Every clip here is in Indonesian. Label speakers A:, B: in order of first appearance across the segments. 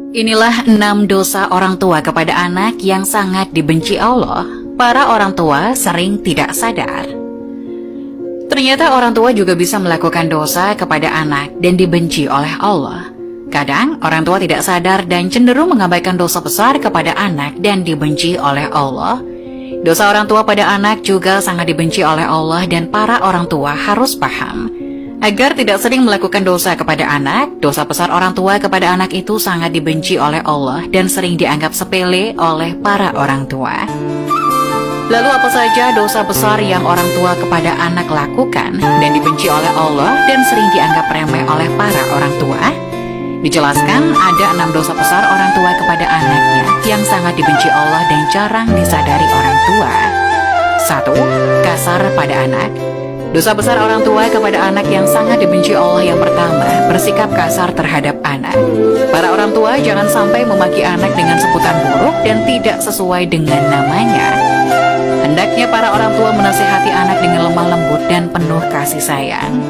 A: Inilah 6 dosa orang tua kepada anak yang sangat dibenci Allah. Para orang tua sering tidak sadar. Ternyata orang tua juga bisa melakukan dosa kepada anak dan dibenci oleh Allah. Kadang orang tua tidak sadar dan cenderung mengabaikan dosa besar kepada anak dan dibenci oleh Allah. Dosa orang tua pada anak juga sangat dibenci oleh Allah dan para orang tua harus paham. Agar tidak sering melakukan dosa kepada anak, dosa besar orang tua kepada anak itu sangat dibenci oleh Allah dan sering dianggap sepele oleh para orang tua. Lalu apa saja dosa besar yang orang tua kepada anak lakukan dan dibenci oleh Allah dan sering dianggap remeh oleh para orang tua? Dijelaskan ada 6 dosa besar orang tua kepada anaknya yang sangat dibenci Allah dan jarang disadari orang tua. 1. Kasar pada anak. Dosa besar orang tua kepada anak yang sangat dibenci Allah yang pertama, bersikap kasar terhadap anak. Para orang tua jangan sampai memaki anak dengan sebutan buruk dan tidak sesuai dengan namanya. Hendaknya para orang tua menasihati anak dengan lemah lembut dan penuh kasih sayang.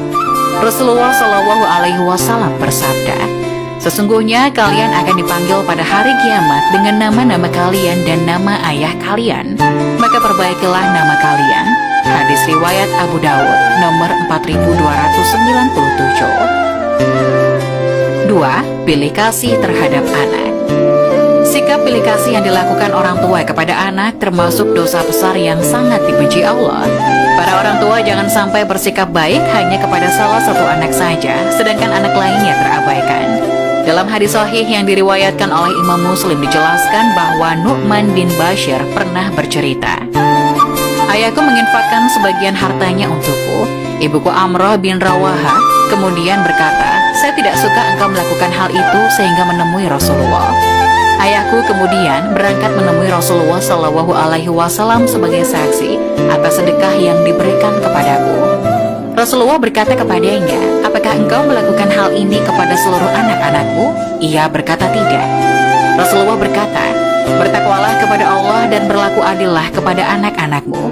A: Rasulullah Shallallahu Alaihi Wasallam bersabda, "Sesungguhnya kalian akan dipanggil pada hari kiamat dengan nama-nama kalian dan nama ayah kalian. Maka perbaikilah nama kalian." Hadis riwayat Abu Dawud nomor 4297. 2. Pilih kasih terhadap anak. Sikap pilih kasih yang dilakukan orang tua kepada anak termasuk dosa besar yang sangat dibenci Allah. Para orang tua jangan sampai bersikap baik hanya kepada salah satu anak saja, sedangkan anak lainnya terabaikan. Dalam hadis sahih yang diriwayatkan oleh Imam Muslim dijelaskan bahwa Nu'man bin Bashir pernah bercerita, "Ayahku menginfakkan sebagian hartanya untukku. Ibuku Amrah bin Rawaha kemudian berkata, 'Saya tidak suka engkau melakukan hal itu sehingga menemui Rasulullah.' Ayahku kemudian berangkat menemui Rasulullah Shallallahu Alaihi Wasallam sebagai saksi atas sedekah yang diberikan kepadaku. Rasulullah berkata kepadanya, 'Apakah engkau melakukan hal ini kepada seluruh anak-anakmu?' Ia berkata, 'Tidak.' Rasulullah berkata, 'Bertakwalah kepada Allah dan berlaku adillah kepada anak-anakmu.'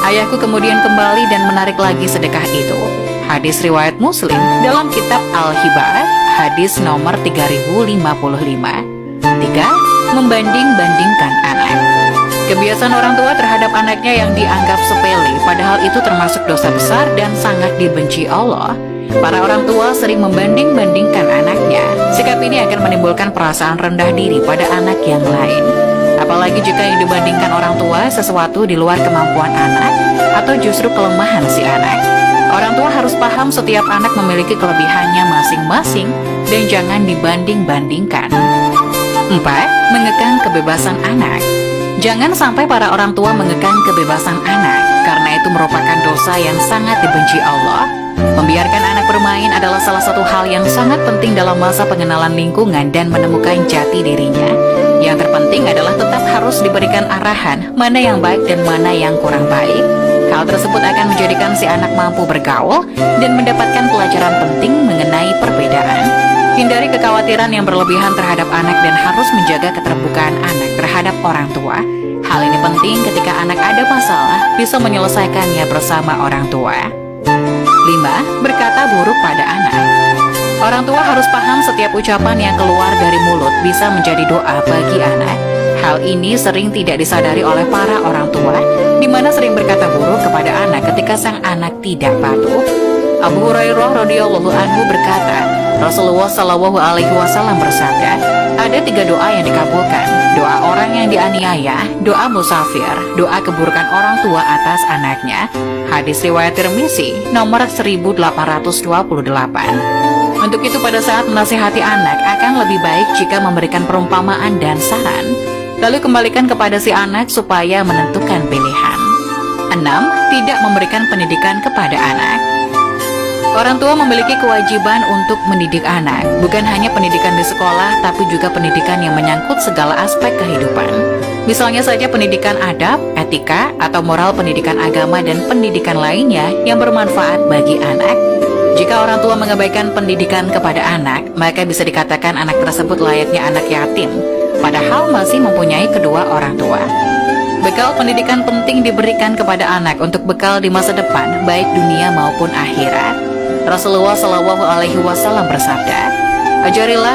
A: Ayahku kemudian kembali dan menarik lagi sedekah itu. Hadis riwayat Muslim dalam kitab Al-Hibah, hadis nomor 3055. 3. Membanding-bandingkan anak. Kebiasaan orang tua terhadap anaknya yang dianggap sepele, padahal itu termasuk dosa besar dan sangat dibenci Allah. Para orang tua sering membanding-bandingkan anaknya. Sikap ini akan menimbulkan perasaan rendah diri pada anak yang lain. Apalagi jika yang dibandingkan orang tua sesuatu di luar kemampuan anak atau justru kelemahan si anak. Orang tua harus paham setiap anak memiliki kelebihannya masing-masing dan jangan dibanding-bandingkan. 4. Mengekang kebebasan anak. Jangan sampai para orang tua mengekang kebebasan anak, karena itu merupakan dosa yang sangat dibenci Allah. Membiarkan anak bermain adalah salah satu hal yang sangat penting dalam masa pengenalan lingkungan dan menemukan jati dirinya. Yang terpenting adalah tetap harus diberikan arahan mana yang baik dan mana yang kurang baik. Hal tersebut akan menjadikan si anak mampu bergaul dan mendapatkan pelajaran penting mengenai perbedaan. Hindari kekhawatiran yang berlebihan terhadap anak dan harus menjaga keterbukaan anak terhadap orang tua. Hal ini penting ketika anak ada masalah, bisa menyelesaikannya bersama orang tua. 5. Berkata buruk pada anak. Orang tua harus paham setiap ucapan yang keluar dari mulut bisa menjadi doa bagi anak. Hal ini sering tidak disadari oleh para orang tua, di mana sering berkata buruk kepada anak ketika sang anak tidak patuh. Abu Hurairah radhiyallahu anhu berkata, Rasulullah Shallallahu Alaihi Wasallam bersabda, ada 3 doa yang dikabulkan: doa orang yang dianiaya, doa musafir, doa keburukan orang tua atas anaknya. Hadis riwayat Tirmizi nomor 1828. Untuk itu pada saat menasihati anak akan lebih baik jika memberikan perumpamaan dan saran, lalu kembalikan kepada si anak supaya menentukan pilihan. 6. Tidak memberikan pendidikan kepada anak. Orang tua memiliki kewajiban untuk mendidik anak, bukan hanya pendidikan di sekolah, tapi juga pendidikan yang menyangkut segala aspek kehidupan. Misalnya saja pendidikan adab, etika, atau moral, pendidikan agama, dan pendidikan lainnya yang bermanfaat bagi anak. Jika orang tua mengabaikan pendidikan kepada anak, maka bisa dikatakan anak tersebut layaknya anak yatim, padahal masih mempunyai kedua orang tua. Bekal pendidikan penting diberikan kepada anak untuk bekal di masa depan, baik dunia maupun akhirat. Rasulullah Shallallahu Alaihi Wasallam bersabda, ajarilah